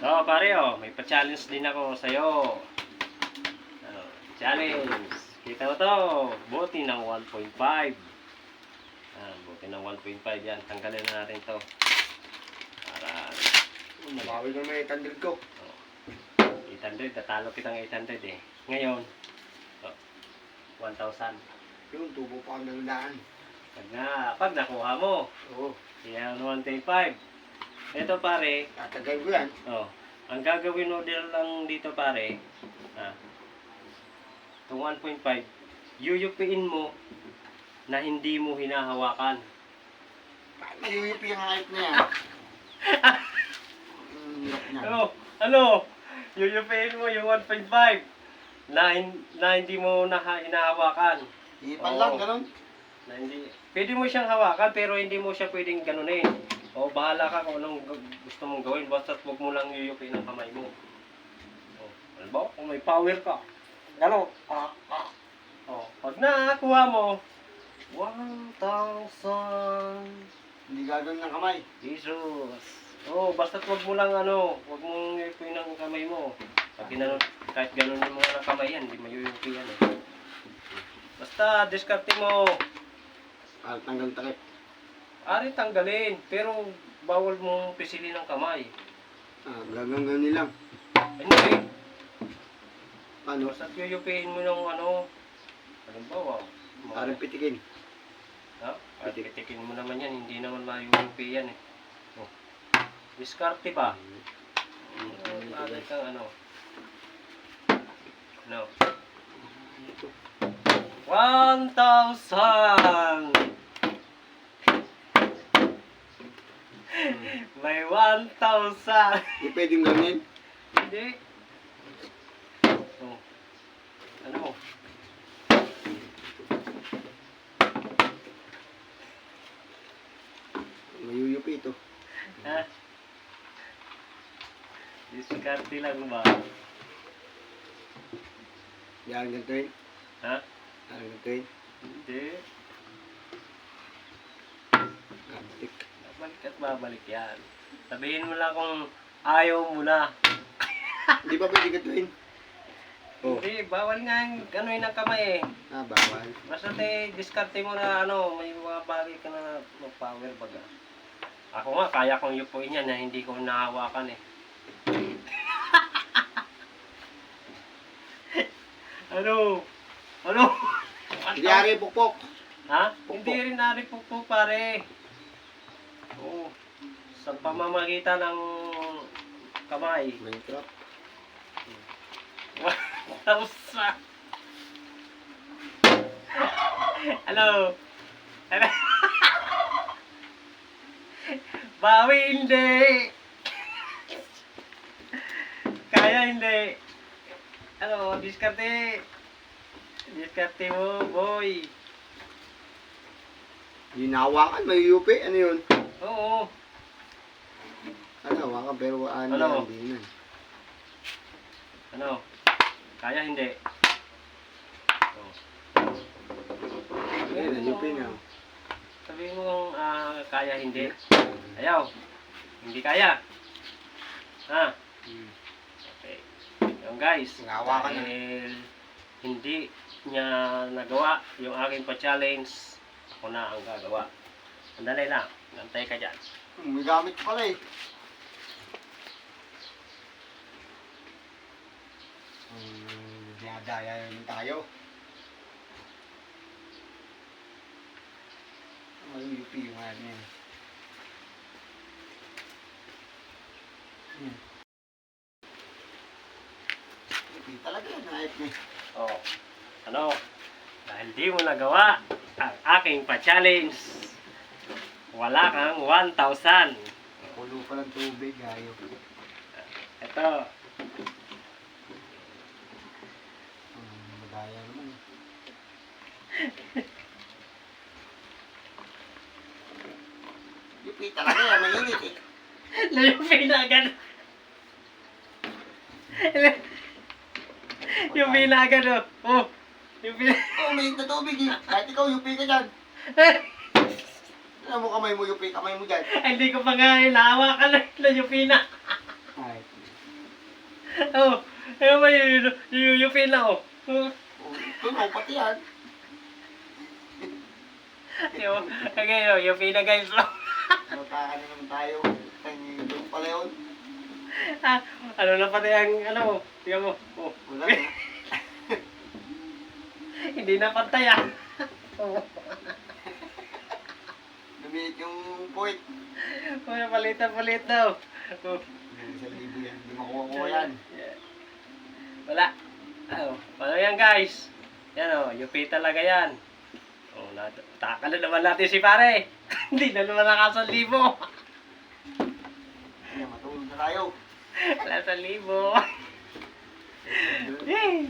So, pare, may pa-challenge din ako sa'yo. Challenge. Kita mo to. Buti ng 1.5. Buti ng 1.5 yan. Tanggalin na natin to. Para... Nabawi na may 800 ko. 800. Tatalo kitang 800 eh. Ngayon, 1,000. Yun, tubo pa ang dalandaan. Pag nakuha mo, Oo. yan 1.5. Ito pare, Tatagay ko yan. ang gagawin mo din lang dito pare, itong 1.5, yuyupiin mo na hindi mo hinahawakan. Bakit mayuyupi ang hype na yan? Hirap niya. Ano? Yuyupiin mo yung 1.5 na hindi mo hinahawakan. Ipan lang, ganun. Na hindi, pwede mo siyang hawakan pero hindi mo siya pwedeng ganunin. O bahala ka kung anong gusto mong gawin, basta huwag mo lang yuyupiin ang kamay mo. Alam kung may power ka, gano'n. Pag nakakuha mo, 1,000 Hindi gagawin ng kamay. pesos. Basta huwag mo lang huwag mong yuyupiin ang kamay mo. Pag kahit ganunin mo ng kamay yan, hindi mayuyupi yan eh. Basta diskarte mo. Tanggal takip. Ari tanggalin, pero bawal mong pisilin ang kamay. Gagawin lang. Hindi. Ano? Basta yuyupiin mo ng halimbawa. Parang pitikin. Pitikin mo naman yan, hindi naman mayuyupi yan eh. Diskarte ba? Agad kang ano. 1,000! May 1,000! Hindi pwedeng gawin. Hindi. Ano? Mayuyupi ito. Ha? Diskarte lang ba? Yan, ganito yun. Ha? Yan, ganito yun. Hindi. Kabalik. Babalik at babalik yan. Sabihin mo lang kung ayaw mo na. Hindi pa pwede gatuin. Hindi, bawal nga yung ganuin ang kamay eh. Bawal. Basta diskarte mo na may mga bagay ka na mag-power baga. Ako nga, kaya kong yupuin yan na hindi ko nahawakan eh. Ano? Hindi ari pukpok. Ha? Pukpok. Hindi rin naripukpok pare. Sa pamamagitan ng kamay. Minecraft. Tausa. Hello. Bawi hindi. Kaya hindi. Diskarte. Diskarte mo, boy. Hindi nahawakan, mayuyupi. Ano yun? Oo. Hawakan pero Ano? hindi na. Kaya hindi. Ayan, nayupi na. Sabihin mo kaya hindi. Ayaw. Hindi kaya. Ha? Okay. Yung guys, Nahawakan na. dahil hindi niya nagawa yung aking pa-challenge, ako na ang gagawa. Sandali lang. Gantay ka dyan. May gamit pala eh. Dinadaya yun tayo. Mayuyupi yung ano yan. Yupi talaga yun, ayot niya. Dahil di mo nagawa ang aking pa-challenge, wala kang 1,000. Kulo pa ng tubig, ayaw. Ito. Madaya naman. Yupi talaga yan, mainit eh. Yung na agad. Yung agad Yung Mainit na tubig eh. Kahit ikaw, yupi ka dyan. Ano mo kamay mo, yupi kamay mo dyan. Hindi ko pa nga hinahawakan na yung pina. Ay. Oh, ayun ba yung pin na oh. Oh, Oh, tunaw, pati yan. yung pin na guys. Matakan na naman tayo. Yung pala yun. Ano na pati ang ano, tingnan mo. Oh, Wala na. hindi na pantay ah. Oh. Lumiit yung point. Palit daw. Oh. 1,000 yan. Hindi makuha-kuha yan. Wala. Oh, ano yan guys? Yan oh, UP talaga yan. Oh, takala naman natin si pare. Hindi na naman naka 1,000. Ayan, matulog na tayo. Wala 1,000. Yay!